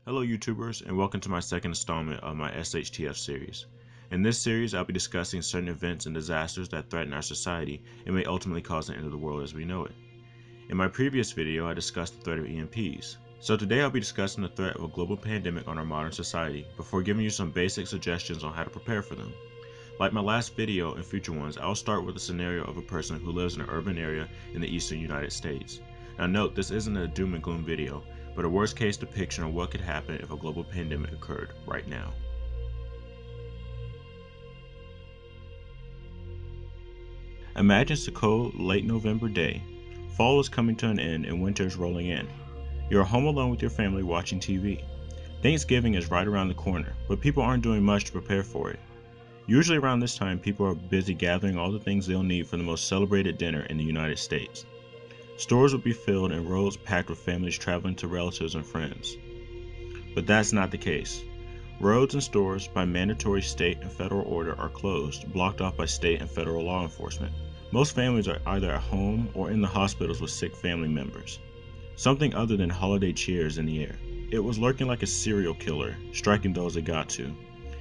Hello YouTubers, and welcome to my second installment of my SHTF series. In this series, I'll be discussing certain events and disasters that threaten our society and may ultimately cause the end of the world as we know it. In my previous video, I discussed the threat of EMPs. So today I'll be discussing the threat of a global pandemic on our modern society before giving you some basic suggestions on how to prepare for them. Like my last video and future ones, I'll start with a scenario of a person who lives in an urban area in the eastern United States. Now note, this isn't a doom and gloom video, but a worst case depiction of what could happen if a global pandemic occurred right now. Imagine it's a cold, late November day. Fall is coming to an end and winter is rolling in. You're home alone with your family watching TV. Thanksgiving is right around the corner, but people aren't doing much to prepare for it. Usually around this time, people are busy gathering all the things they'll need for the most celebrated dinner in the United States. Stores will be filled and roads packed with families traveling to relatives and friends. But that's not the case. Roads and stores, by mandatory state and federal order, are closed, blocked off by state and federal law enforcement. Most families are either at home or in the hospitals with sick family members. Something other than holiday cheer is in the air. It was lurking like a serial killer, striking those it got to.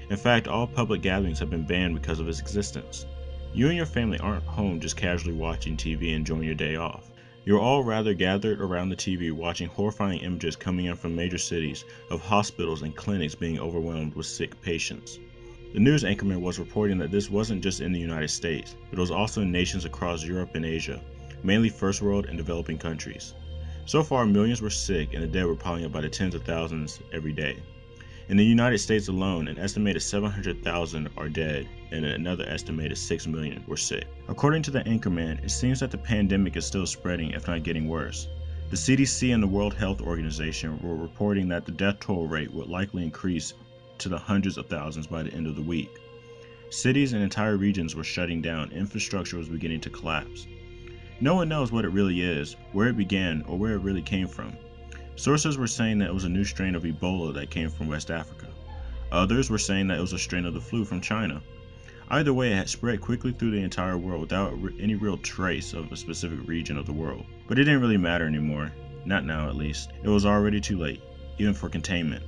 In fact, all public gatherings have been banned because of its existence. You and your family aren't home just casually watching TV and enjoying your day off. You're all rather gathered around the TV watching horrifying images coming in from major cities of hospitals and clinics being overwhelmed with sick patients. The news anchorman was reporting that this wasn't just in the United States, but it was also in nations across Europe and Asia, mainly first world and developing countries. So far, millions were sick and the dead were piling up by the tens of thousands every day. In the United States alone, an estimated 700,000 are dead and another estimated 6 million were sick. According to the anchorman, it seems that the pandemic is still spreading, if not getting worse. The CDC and the World Health Organization were reporting that the death toll rate would likely increase to the hundreds of thousands by the end of the week. Cities and entire regions were shutting down, infrastructure was beginning to collapse. No one knows what it really is, where it began, or where it really came from. Sources were saying that it was a new strain of Ebola that came from West Africa. Others were saying that it was a strain of the flu from China. Either way, it had spread quickly through the entire world without any real trace of a specific region of the world. But it didn't really matter anymore. Not now, at least. It was already too late, even for containment.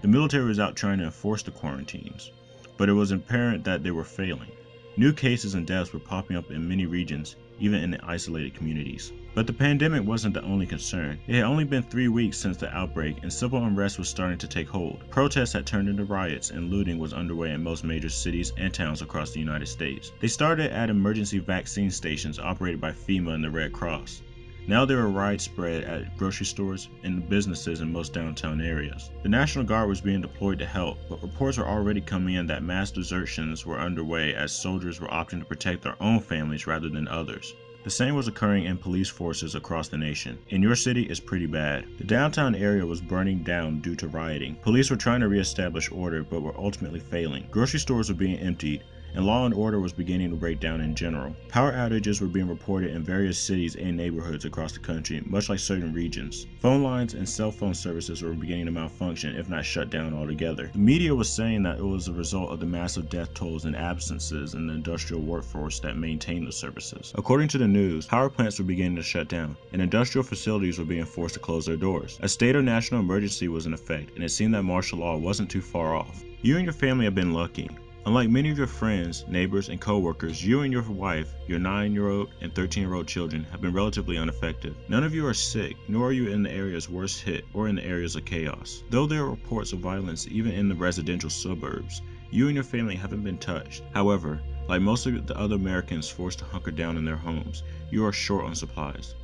The military was out trying to enforce the quarantines, but it was apparent that they were failing. New cases and deaths were popping up in many regions, even in the isolated communities. But the pandemic wasn't the only concern. It had only been 3 weeks since the outbreak and civil unrest was starting to take hold. Protests had turned into riots and looting was underway in most major cities and towns across the United States. They started at emergency vaccine stations operated by FEMA and the Red Cross. Now there were widespread at grocery stores and businesses in most downtown areas. The National Guard was being deployed to help, but reports were already coming in that mass desertions were underway as soldiers were opting to protect their own families rather than others. The same was occurring in police forces across the nation. In your city, it's pretty bad. The downtown area was burning down due to rioting. Police were trying to reestablish order, but were ultimately failing. Grocery stores were being emptied, and law and order was beginning to break down in general. Power outages were being reported in various cities and neighborhoods across the country, much like certain regions. Phone lines and cell phone services were beginning to malfunction, if not shut down altogether. The media was saying that it was a result of the massive death tolls and absences in the industrial workforce that maintained the services. According to the news, power plants were beginning to shut down, and industrial facilities were being forced to close their doors. A state of national emergency was in effect, and it seemed that martial law wasn't too far off. You and your family have been lucky. Unlike many of your friends, neighbors, and co-workers, you and your wife, your 9-year-old and 13-year-old children have been relatively unaffected. None of you are sick, nor are you in the areas worst hit or in the areas of chaos. Though there are reports of violence even in the residential suburbs, you and your family haven't been touched. However, like most of the other Americans forced to hunker down in their homes, you are short on supplies.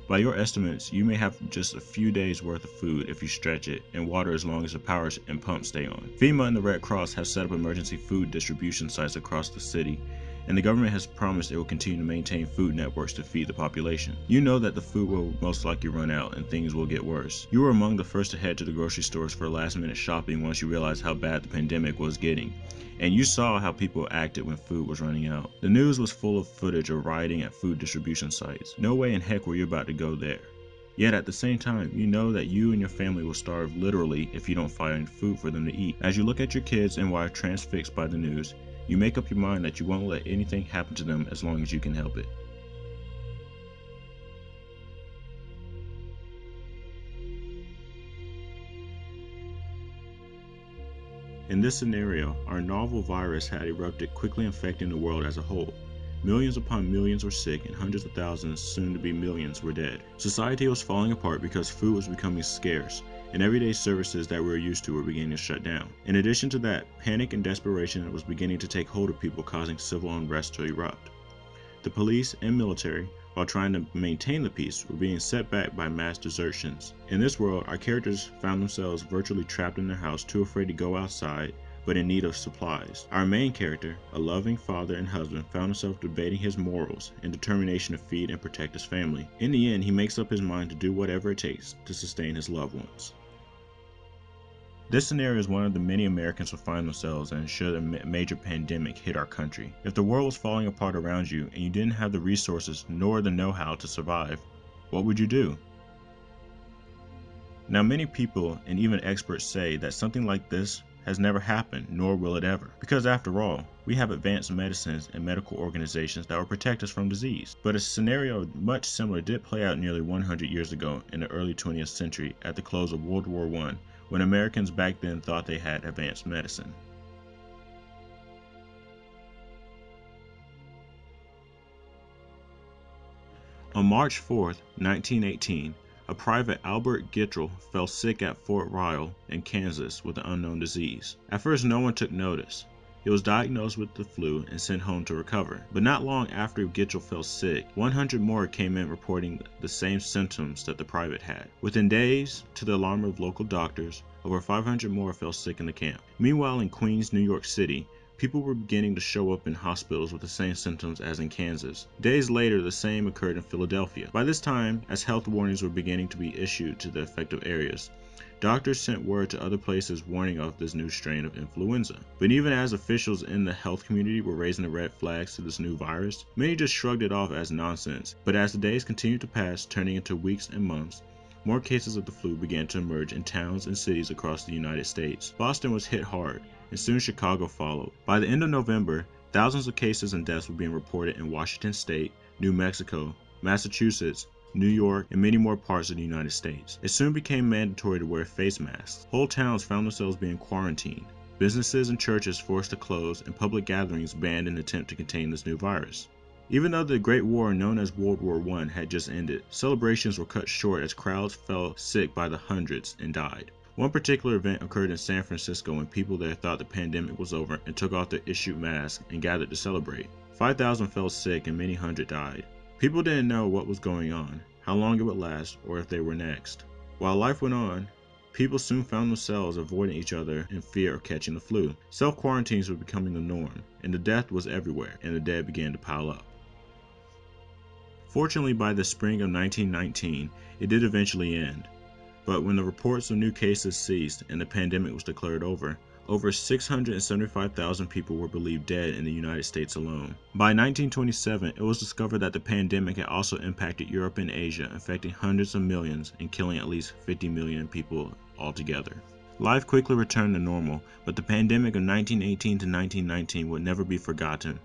By your estimates, you may have just a few days worth of food if you stretch it, and water as long as the power and pumps stay on. FEMA and the Red Cross have set up emergency food distribution sites across the city, and the government has promised it will continue to maintain food networks to feed the population. You know that the food will most likely run out and things will get worse. You were among the first to head to the grocery stores for last-minute shopping once you realized how bad the pandemic was getting, and you saw how people acted when food was running out. The news was full of footage of rioting at food distribution sites. No way in heck were you about to go there. Yet at the same time, you know that you and your family will starve literally if you don't find food for them to eat. As you look at your kids and wife transfixed by the news, you make up your mind that you won't let anything happen to them as long as you can help it. In this scenario, our novel virus had erupted, quickly infecting the world as a whole. Millions upon millions were sick, and hundreds of thousands, soon to be millions, were dead. Society was falling apart because food was becoming scarce, and everyday services that we were used to were beginning to shut down. In addition to that, panic and desperation was beginning to take hold of people, causing civil unrest to erupt. The police and military, while trying to maintain the peace, were being set back by mass desertions. In this world, our characters found themselves virtually trapped in their house, too afraid to go outside, but in need of supplies. Our main character, a loving father and husband, found himself debating his morals and determination to feed and protect his family. In the end, he makes up his mind to do whatever it takes to sustain his loved ones. This scenario is one of the many Americans will find themselves in should a major pandemic hit our country. If the world was falling apart around you and you didn't have the resources nor the know-how to survive, what would you do? Now, many people and even experts say that something like this has never happened, nor will it ever. Because after all, we have advanced medicines and medical organizations that will protect us from disease. But a scenario much similar did play out nearly 100 years ago in the early 20th century at the close of World War I, when Americans back then thought they had advanced medicine. On March 4, 1918, a private Albert Gittrell fell sick at Fort Riley in Kansas with an unknown disease. At first, no one took notice. He was diagnosed with the flu and sent home to recover. But not long after Gittrell fell sick, 100 more came in reporting the same symptoms that the private had. Within days, to the alarm of local doctors, over 500 more fell sick in the camp. Meanwhile, in Queens, New York City, people were beginning to show up in hospitals with the same symptoms as in Kansas. Days later, the same occurred in Philadelphia. By this time, as health warnings were beginning to be issued to the affected areas, doctors sent word to other places warning of this new strain of influenza. But even as officials in the health community were raising the red flags to this new virus, many just shrugged it off as nonsense. But as the days continued to pass, turning into weeks and months, more cases of the flu began to emerge in towns and cities across the United States. Boston was hit hard, and soon Chicago followed. By the end of November, thousands of cases and deaths were being reported in Washington State, New Mexico, Massachusetts, New York, and many more parts of the United States. It soon became mandatory to wear face masks. Whole towns found themselves being quarantined, businesses and churches forced to close, and public gatherings banned in an attempt to contain this new virus. Even though the Great War, known as World War I, had just ended, celebrations were cut short as crowds fell sick by the hundreds and died. One particular event occurred in San Francisco when people there thought the pandemic was over and took off their issued masks and gathered to celebrate. 5,000 fell sick and many hundred died. People didn't know what was going on, how long it would last, or if they were next. While life went on, people soon found themselves avoiding each other in fear of catching the flu. Self-quarantines were becoming the norm, and the death was everywhere, and the dead began to pile up. Fortunately, by the spring of 1919, it did eventually end. But when the reports of new cases ceased and the pandemic was declared over 675,000 people were believed dead in the United States alone. By 1927, it was discovered that the pandemic had also impacted Europe and Asia, affecting hundreds of millions and killing at least 50 million people altogether. Life quickly returned to normal, but the pandemic of 1918 to 1919 would never be forgotten.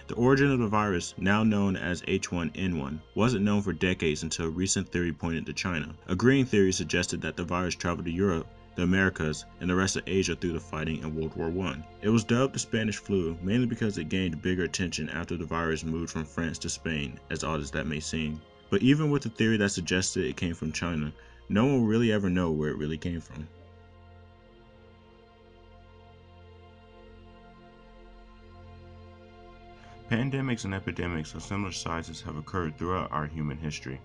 The origin of the virus, now known as H1N1, wasn't known for decades until a recent theory pointed to China. A green theory suggested that the virus traveled to Europe, the Americas, and the rest of Asia through the fighting in World War I. It was dubbed the Spanish flu, mainly because it gained bigger attention after the virus moved from France to Spain, as odd as that may seem. But even with the theory that suggested it came from China, no one will really ever know where it really came from. Pandemics and epidemics of similar sizes have occurred throughout our human history,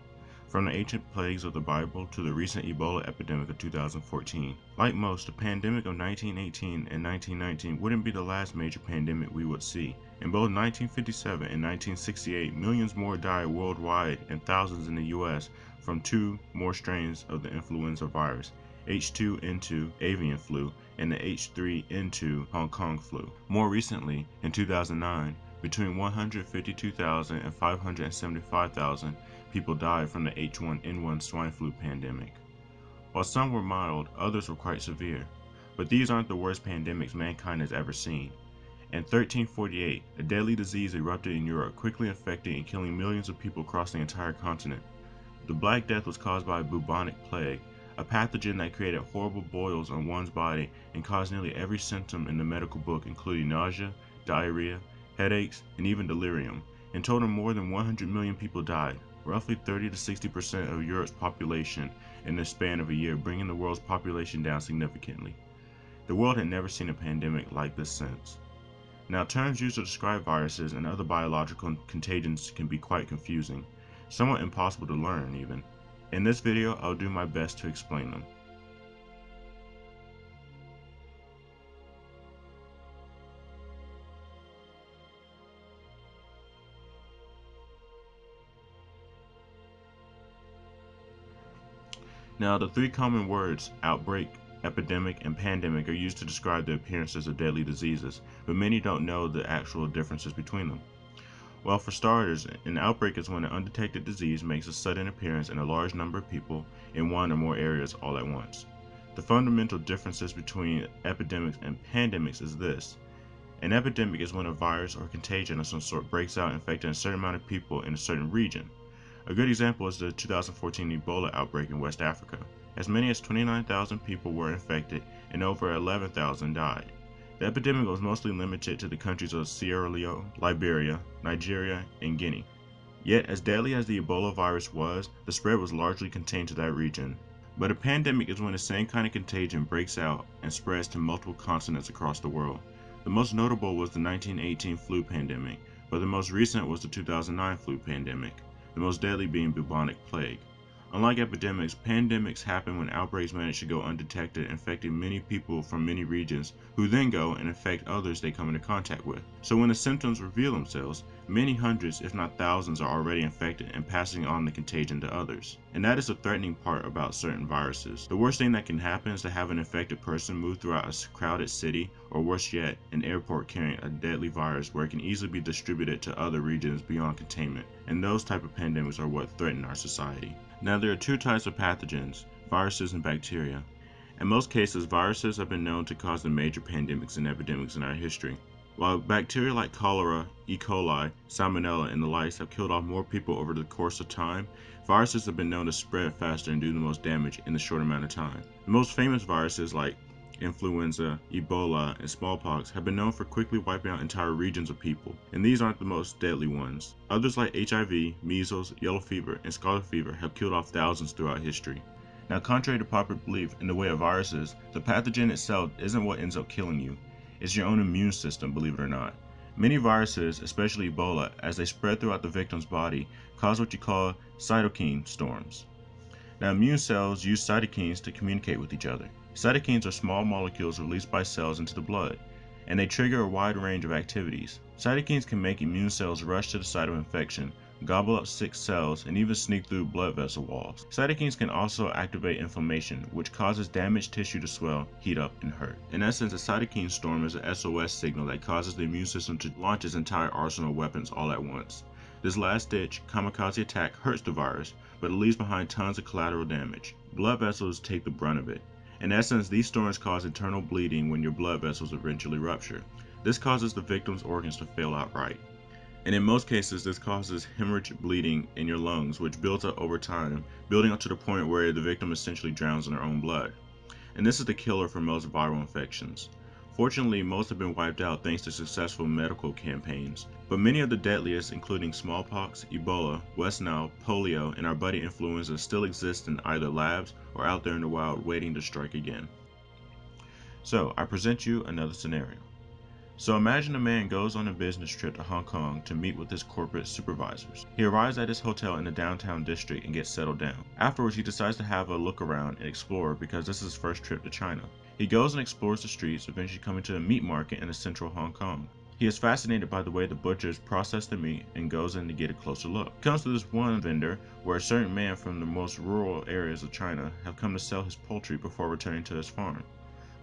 from the ancient plagues of the Bible to the recent Ebola epidemic of 2014. Like most, the pandemic of 1918 and 1919 wouldn't be the last major pandemic we would see. In both 1957 and 1968, millions more died worldwide and thousands in the US from two more strains of the influenza virus, H2N2 avian flu and the H3N2 Hong Kong flu. More recently, in 2009, between 152,000 and 575,000 people died from the H1N1 swine flu pandemic. While some were mild, others were quite severe. But these aren't the worst pandemics mankind has ever seen. In 1348, a deadly disease erupted in Europe, quickly infecting and killing millions of people across the entire continent. The Black Death was caused by a bubonic plague, a pathogen that created horrible boils on one's body and caused nearly every symptom in the medical book, including nausea, diarrhea, headaches, and even delirium. In total, more than 100 million people died, roughly 30 to 60% of Europe's population in the span of a year, bringing the world's population down significantly. The world had never seen a pandemic like this since. Now, terms used to describe viruses and other biological contagions can be quite confusing, somewhat impossible to learn even. In this video, I'll do my best to explain them. Now, the three common words, outbreak, epidemic, and pandemic, are used to describe the appearances of deadly diseases, but many don't know the actual differences between them. Well, for starters, an outbreak is when an undetected disease makes a sudden appearance in a large number of people in one or more areas all at once. The fundamental differences between epidemics and pandemics is this. An epidemic is when a virus or contagion of some sort breaks out, infecting a certain amount of people in a certain region. A good example is the 2014 Ebola outbreak in West Africa. As many as 29,000 people were infected and over 11,000 died. The epidemic was mostly limited to the countries of Sierra Leone, Liberia, Nigeria, and Guinea. Yet, as deadly as the Ebola virus was, the spread was largely contained to that region. But a pandemic is when the same kind of contagion breaks out and spreads to multiple continents across the world. The most notable was the 1918 flu pandemic, but the most recent was the 2009 flu pandemic, the most deadly being bubonic plague. Unlike epidemics, pandemics happen when outbreaks manage to go undetected, infecting many people from many regions, who then go and infect others they come into contact with. So when the symptoms reveal themselves, many hundreds, if not thousands, are already infected and passing on the contagion to others. And that is the threatening part about certain viruses. The worst thing that can happen is to have an infected person move throughout a crowded city, or worse yet, an airport carrying a deadly virus where it can easily be distributed to other regions beyond containment. And those type of pandemics are what threaten our society. Now, there are two types of pathogens, viruses and bacteria. In most cases, viruses have been known to cause the major pandemics and epidemics in our history. While bacteria like cholera, E. coli, salmonella, and the likes have killed off more people over the course of time, viruses have been known to spread faster and do the most damage in a short amount of time. The most famous viruses like influenza, Ebola, and smallpox have been known for quickly wiping out entire regions of people, and these aren't the most deadly ones. Others like HIV, measles, yellow fever, and scarlet fever have killed off thousands throughout history. Now, contrary to popular belief in the way of viruses, the pathogen itself isn't what ends up killing you. It's your own immune system, believe it or not. Many viruses, especially Ebola, as they spread throughout the victim's body, cause what you call cytokine storms. Now, immune cells use cytokines to communicate with each other. Cytokines are small molecules released by cells into the blood, and they trigger a wide range of activities. Cytokines can make immune cells rush to the site of infection, gobble up sick cells, and even sneak through blood vessel walls. Cytokines can also activate inflammation, which causes damaged tissue to swell, heat up, and hurt. In essence, a cytokine storm is an SOS signal that causes the immune system to launch its entire arsenal of weapons all at once. This last-ditch kamikaze attack hurts the virus, but it leaves behind tons of collateral damage. Blood vessels take the brunt of it. In essence, these storms cause internal bleeding when your blood vessels eventually rupture. This causes the victim's organs to fail outright. And in most cases, this causes hemorrhagic bleeding in your lungs, which builds up over time, building up to the point where the victim essentially drowns in their own blood. And this is the killer for most viral infections. Fortunately, most have been wiped out thanks to successful medical campaigns, but many of the deadliest, including smallpox, Ebola, West Nile, polio, and our buddy influenza, still exist in either labs or out there in the wild waiting to strike again. So, I present you another scenario. So imagine a man goes on a business trip to Hong Kong to meet with his corporate supervisors. He arrives at his hotel in the downtown district and gets settled down. Afterwards, he decides to have a look around and explore because this is his first trip to China. He goes and explores the streets, eventually coming to a meat market in the central Hong Kong. He is fascinated by the way the butchers process the meat and goes in to get a closer look. He comes to this one vendor where a certain man from the most rural areas of China have come to sell his poultry before returning to his farm.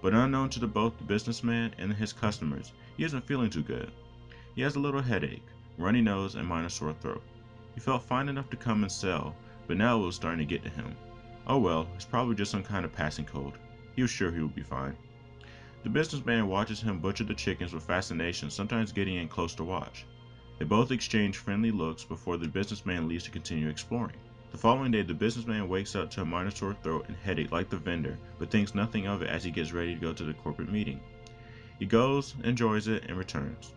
But unknown to both the businessman and his customers, he isn't feeling too good. He has a little headache, runny nose, and minor sore throat. He felt fine enough to come and sell, but now it was starting to get to him. Oh well, it's probably just some kind of passing cold. He was sure he would be fine. The businessman watches him butcher the chickens with fascination, sometimes getting in close to watch. They both exchange friendly looks before the businessman leaves to continue exploring. The following day, the businessman wakes up to a minor sore throat and headache like the vendor, but thinks nothing of it as he gets ready to go to the corporate meeting. He goes, enjoys it, and returns.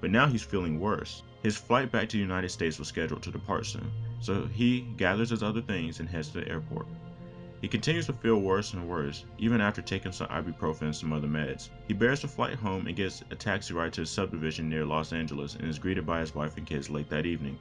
But now he's feeling worse. His flight back to the United States was scheduled to depart soon, so he gathers his other things and heads to the airport. He continues to feel worse and worse, even after taking some ibuprofen and some other meds. He bears the flight home and gets a taxi ride to a subdivision near Los Angeles and is greeted by his wife and kids late that evening.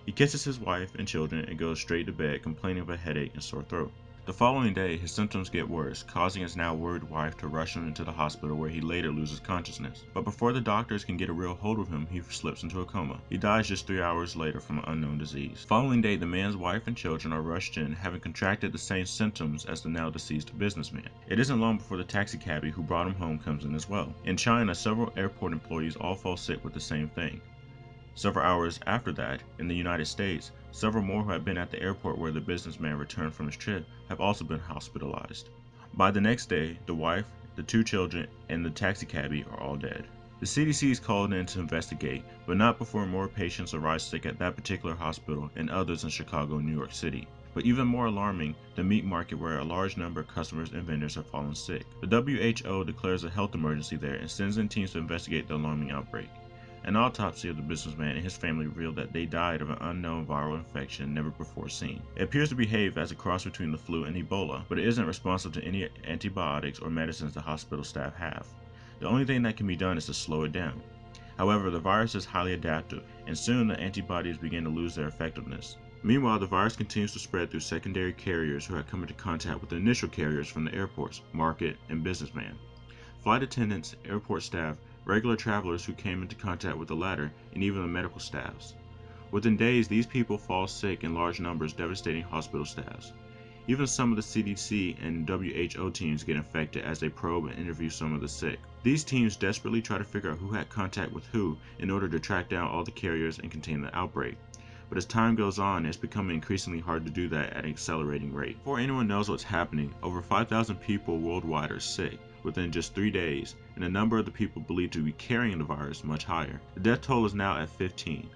He kisses his wife and children and goes straight to bed, complaining of a headache and sore throat. The following day, his symptoms get worse, causing his now worried wife to rush him into the hospital where he later loses consciousness. But before the doctors can get a real hold of him, he slips into a coma. He dies just 3 hours later from an unknown disease. The following day, the man's wife and children are rushed in, having contracted the same symptoms as the now deceased businessman. It isn't long before the taxi cabbie who brought him home comes in as well. In China, several airport employees all fall sick with the same thing. Several hours after that, in the United States, several more who had been at the airport where the businessman returned from his trip have also been hospitalized. By the next day, the wife, the 2 children, and the taxi cabbie are all dead. The CDC is called in to investigate, but not before more patients arrive sick at that particular hospital and others in Chicago and New York City. But even more alarming, the meat market where a large number of customers and vendors have fallen sick. The WHO declares a health emergency there and sends in teams to investigate the alarming outbreak. An autopsy of the businessman and his family revealed that they died of an unknown viral infection never before seen. It appears to behave as a cross between the flu and Ebola, but it isn't responsive to any antibiotics or medicines the hospital staff have. The only thing that can be done is to slow it down. However, the virus is highly adaptive, and soon the antibodies begin to lose their effectiveness. Meanwhile, the virus continues to spread through secondary carriers who had come into contact with the initial carriers from the airports, market, and businessman. Flight attendants, airport staff, regular travelers who came into contact with the latter, and even the medical staffs. Within days, these people fall sick in large numbers, devastating hospital staffs. Even some of the CDC and WHO teams get infected as they probe and interview some of the sick. These teams desperately try to figure out who had contact with who in order to track down all the carriers and contain the outbreak. But as time goes on, it's becoming increasingly hard to do that at an accelerating rate. Before anyone knows what's happening, over 5,000 people worldwide are sick within just 3 days, and the number of the people believed to be carrying the virus much higher. The death toll is now at 15.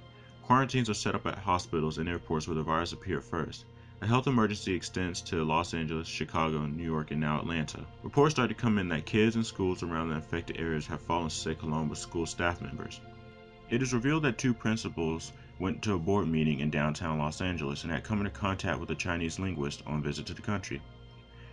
Quarantines are set up at hospitals and airports where the virus appeared first. A health emergency extends to Los Angeles, Chicago, New York, and now Atlanta. Reports start to come in that kids in schools around the infected areas have fallen sick along with school staff members. It is revealed that 2 principals went to a board meeting in downtown Los Angeles and had come into contact with a Chinese linguist on visit to the country.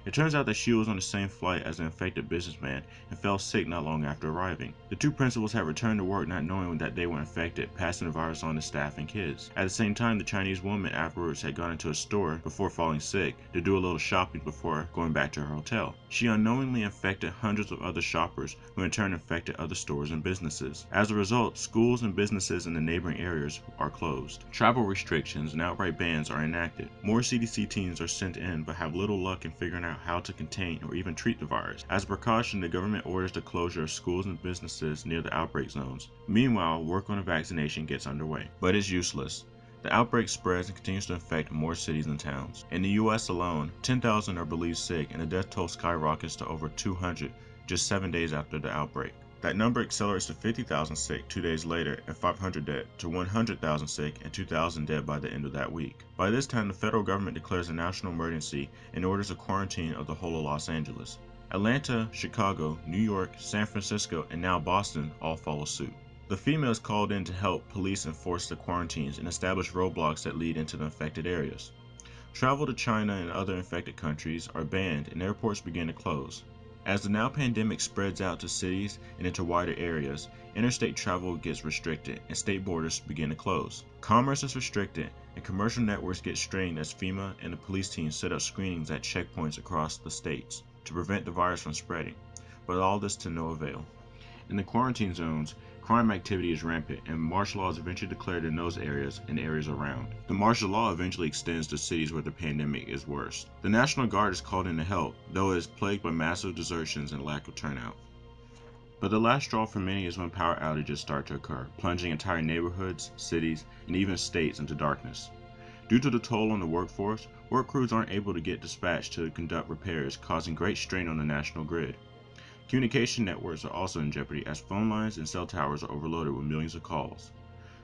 It turns out that she was on the same flight as the infected businessman and fell sick not long after arriving. The 2 principals had returned to work not knowing that they were infected, passing the virus on to staff and kids. At the same time, the Chinese woman afterwards had gone into a store before falling sick to do a little shopping before going back to her hotel. She unknowingly infected hundreds of other shoppers who in turn infected other stores and businesses. As a result, schools and businesses in the neighboring areas are closed. Travel restrictions and outright bans are enacted. More CDC teams are sent in but have little luck in figuring out how to contain or even treat the virus. As a precaution, the government orders the closure of schools and businesses near the outbreak zones. Meanwhile, work on a vaccination gets underway, but it's useless. The outbreak spreads and continues to infect more cities and towns. In the US alone, 10,000 are believed sick and the death toll skyrockets to over 200 just 7 days after the outbreak. That number accelerates to 50,000 sick 2 days later and 500 dead, to 100,000 sick and 2,000 dead by the end of that week. By this time, the federal government declares a national emergency and orders a quarantine of the whole of Los Angeles. Atlanta, Chicago, New York, San Francisco, and now Boston all follow suit. The females called in to help police enforce the quarantines and establish roadblocks that lead into the infected areas. Travel to China and other infected countries are banned and airports begin to close. As the now pandemic spreads out to cities and into wider areas, interstate travel gets restricted and state borders begin to close. Commerce is restricted and commercial networks get strained as FEMA and the police teams set up screenings at checkpoints across the states to prevent the virus from spreading, but all this to no avail. In the quarantine zones, crime activity is rampant and martial law is eventually declared in those areas and areas around. The martial law eventually extends to cities where the pandemic is worst. The National Guard is called in to help, though it is plagued by massive desertions and lack of turnout. But the last straw for many is when power outages start to occur, plunging entire neighborhoods, cities, and even states into darkness. Due to the toll on the workforce, work crews aren't able to get dispatched to conduct repairs, causing great strain on the national grid. Communication networks are also in jeopardy as phone lines and cell towers are overloaded with millions of calls.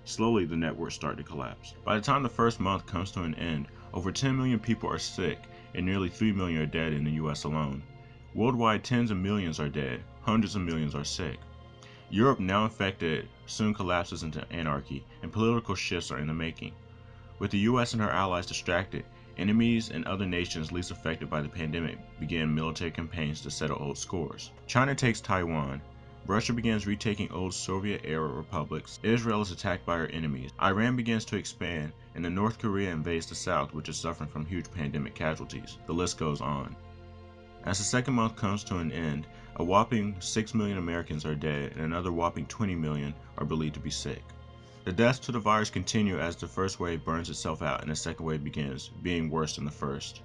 Slowly, the networks start to collapse. By the time the first month comes to an end, over 10 million people are sick and nearly 3 million are dead in the US alone. Worldwide, tens of millions are dead, hundreds of millions are sick. Europe, now infected, soon collapses into anarchy, and political shifts are in the making. With the US and her allies distracted, enemies and other nations least affected by the pandemic begin military campaigns to settle old scores. China takes Taiwan. Russia begins retaking old Soviet-era republics. Israel is attacked by her enemies. Iran begins to expand, and the North Korea invades the South, which is suffering from huge pandemic casualties. The list goes on. As the second month comes to an end, a whopping 6 million Americans are dead, and another whopping 20 million are believed to be sick. The deaths to the virus continue as the first wave burns itself out and the second wave begins, being worse than the first.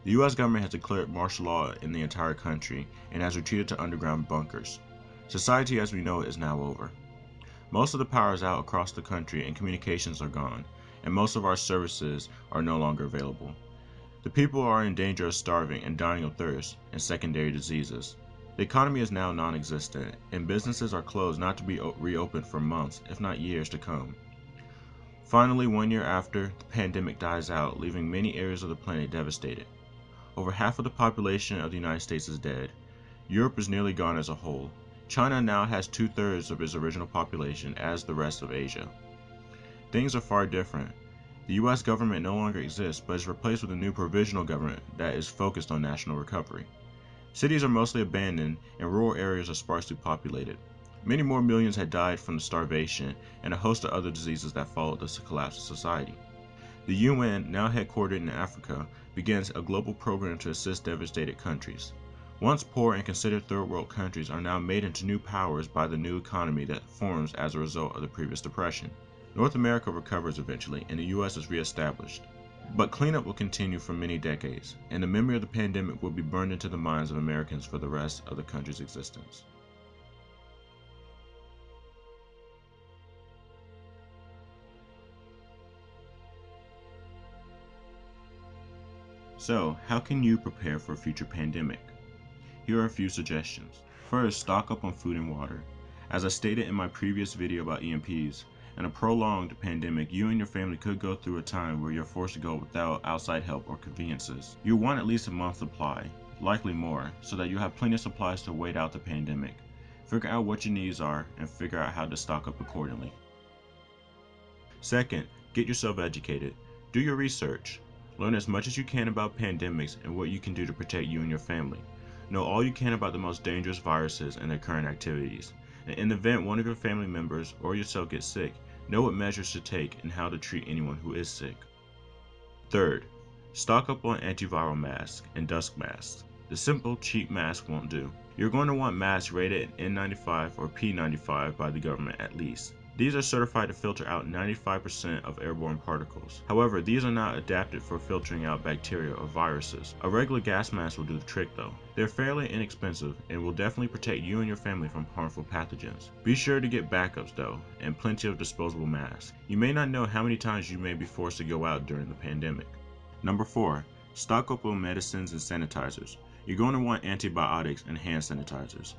The US government has declared martial law in the entire country and has retreated to underground bunkers. Society as we know it is now over. Most of the power is out across the country and communications are gone, and most of our services are no longer available. The people are in danger of starving and dying of thirst and secondary diseases. The economy is now non-existent, and businesses are closed not to be reopened for months, if not years to come. Finally, 1 year after, the pandemic dies out, leaving many areas of the planet devastated. Over half of the population of the United States is dead. Europe is nearly gone as a whole. China now has 2/3 of its original population, as the rest of Asia. Things are far different. The US government no longer exists, but is replaced with a new provisional government that is focused on national recovery. Cities are mostly abandoned, and rural areas are sparsely populated. Many more millions had died from starvation and a host of other diseases that followed this collapse of society. The UN, now headquartered in Africa, begins a global program to assist devastated countries. Once poor and considered third world countries are now made into new powers by the new economy that forms as a result of the previous depression. North America recovers eventually, and the US is reestablished. But cleanup will continue for many decades, and the memory of the pandemic will be burned into the minds of Americans for the rest of the country's existence. So, how can you prepare for a future pandemic? Here are a few suggestions. First, stock up on food and water. As I stated in my previous video about EMPs, in a prolonged pandemic, you and your family could go through a time where you're forced to go without outside help or conveniences. You want at least a month's supply, likely more, so that you have plenty of supplies to wait out the pandemic. Figure out what your needs are and figure out how to stock up accordingly. Second, get yourself educated. Do your research. Learn as much as you can about pandemics and what you can do to protect you and your family. Know all you can about the most dangerous viruses and their current activities. And in the event one of your family members or yourself gets sick, know what measures to take and how to treat anyone who is sick. Third, stock up on antiviral masks and dust masks. The simple, cheap mask won't do. You're going to want masks rated N95 or P95 by the government at least. These are certified to filter out 95% of airborne particles. However, these are not adapted for filtering out bacteria or viruses. A regular gas mask will do the trick though. They're fairly inexpensive and will definitely protect you and your family from harmful pathogens. Be sure to get backups though, and plenty of disposable masks. You may not know how many times you may be forced to go out during the pandemic. Number 4. Stock up on medicines and sanitizers. You're going to want antibiotics and hand sanitizers.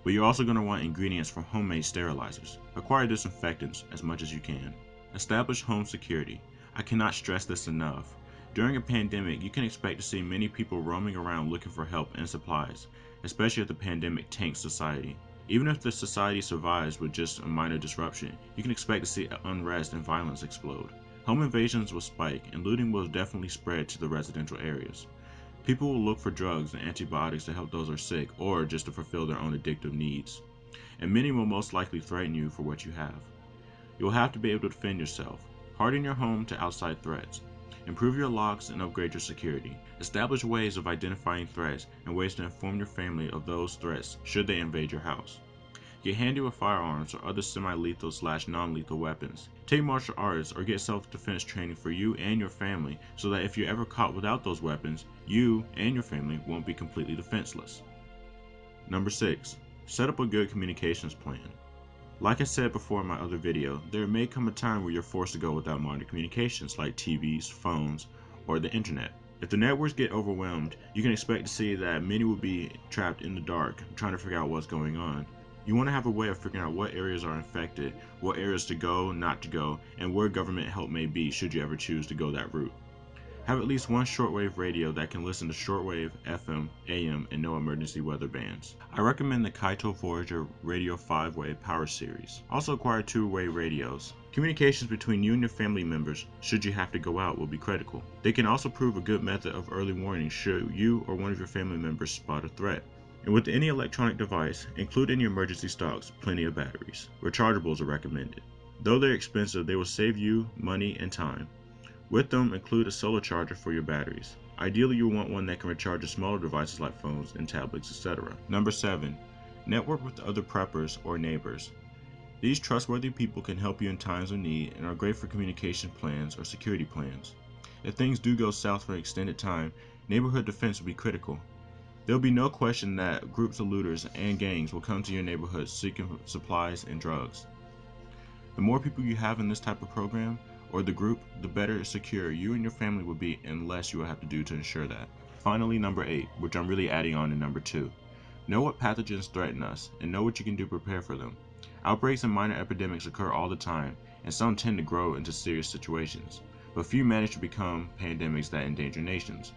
But you're also going to want ingredients for homemade sterilizers. Acquire disinfectants as much as you can. Establish home security. I cannot stress this enough. During a pandemic, you can expect to see many people roaming around looking for help and supplies, especially if the pandemic tanks society. Even if the society survives with just a minor disruption, you can expect to see unrest and violence explode. Home invasions will spike, and looting will definitely spread to the residential areas. People will look for drugs and antibiotics to help those who are sick or just to fulfill their own addictive needs. And many will most likely threaten you for what you have. You will have to be able to defend yourself. Harden your home to outside threats. Improve your locks and upgrade your security. Establish ways of identifying threats and ways to inform your family of those threats should they invade your house. Get handy with firearms or other semi-lethal / non-lethal weapons. Take martial arts or get self-defense training for you and your family so that if you're ever caught without those weapons, you and your family won't be completely defenseless. Number 6. Set up a good communications plan. Like I said before in my other video, there may come a time where you're forced to go without modern communications like TVs, phones, or the internet. If the networks get overwhelmed, you can expect to see that many will be trapped in the dark trying to figure out what's going on. You want to have a way of figuring out what areas are infected, what areas to go, not to go, and where government help may be should you ever choose to go that route. Have at least one shortwave radio that can listen to shortwave, FM, AM, and no emergency weather bands. I recommend the Kaito Voyager Radio 5-Way Power Series. Also acquire 2-way radios. Communications between you and your family members, should you have to go out, will be critical. They can also prove a good method of early warning should you or one of your family members spot a threat. And with any electronic device, include in your emergency stocks plenty of batteries. Rechargeables are recommended. Though they're expensive, they will save you money and time. With them, include a solar charger for your batteries. Ideally, you'll want one that can recharge your smaller devices like phones and tablets, etc. Number 7. Network with other preppers or neighbors. These trustworthy people can help you in times of need and are great for communication plans or security plans. If things do go south for an extended time, neighborhood defense will be critical. There will be no question that groups of looters and gangs will come to your neighborhood seeking supplies and drugs. The more people you have in this type of program, or the group, the better secure you and your family will be and less you will have to do to ensure that. Finally, number 8, which I'm really adding on to number 2. Know what pathogens threaten us and know what you can do to prepare for them. Outbreaks and minor epidemics occur all the time, and some tend to grow into serious situations, but few manage to become pandemics that endanger nations.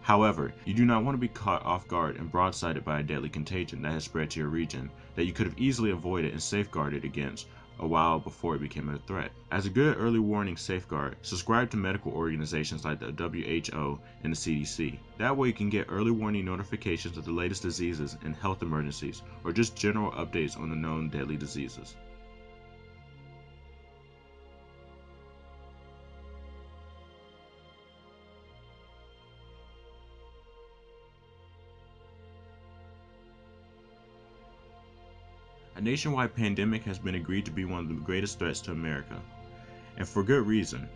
However, you do not want to be caught off guard and broadsided by a deadly contagion that has spread to your region that you could have easily avoided and safeguarded against a while before it became a threat. As a good early warning safeguard, subscribe to medical organizations like the WHO and the CDC. That way you can get early warning notifications of the latest diseases and health emergencies, or just general updates on the known deadly diseases. A nationwide pandemic has been agreed to be one of the greatest threats to America, and for good reason.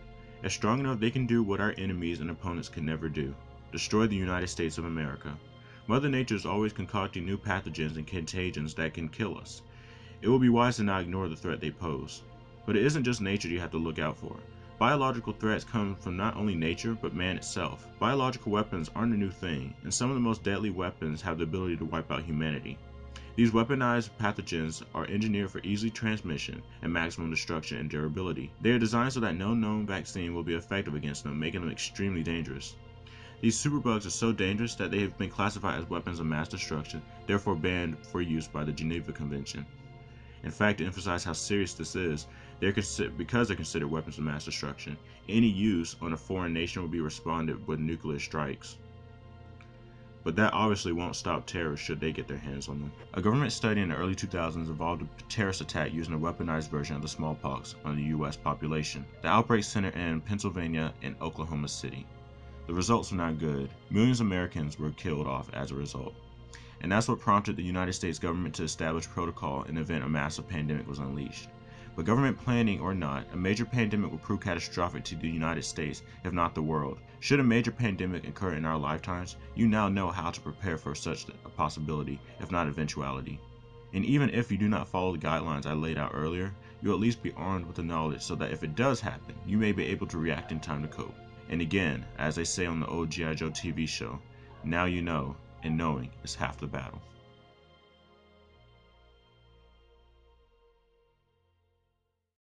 It's strong enough they can do what our enemies and opponents could never do: destroy the United States of America. Mother Nature is always concocting new pathogens and contagions that can kill us. It will be wise to not ignore the threat they pose. But it isn't just nature you have to look out for. Biological threats come from not only nature, but man itself. Biological weapons aren't a new thing, and some of the most deadly weapons have the ability to wipe out humanity. These weaponized pathogens are engineered for easy transmission and maximum destruction and durability. They are designed so that no known vaccine will be effective against them, making them extremely dangerous. These superbugs are so dangerous that they have been classified as weapons of mass destruction, therefore banned for use by the Geneva Convention. In fact, to emphasize how serious this is, because they're considered weapons of mass destruction, any use on a foreign nation will be responded with nuclear strikes. But that obviously won't stop terrorists should they get their hands on them. A government study in the early 2000s involved a terrorist attack using a weaponized version of the smallpox on the US population. The outbreak centered in Pennsylvania and Oklahoma City. The results were not good. Millions of Americans were killed off as a result. And that's what prompted the United States government to establish protocol in the event a massive pandemic was unleashed. But government planning or not, a major pandemic will prove catastrophic to the United States, if not the world. Should a major pandemic occur in our lifetimes, you now know how to prepare for such a possibility, if not eventuality. And even if you do not follow the guidelines I laid out earlier, you'll at least be armed with the knowledge so that if it does happen, you may be able to react in time to cope. And again, as they say on the old G.I. Joe TV show, now you know, and knowing is half the battle.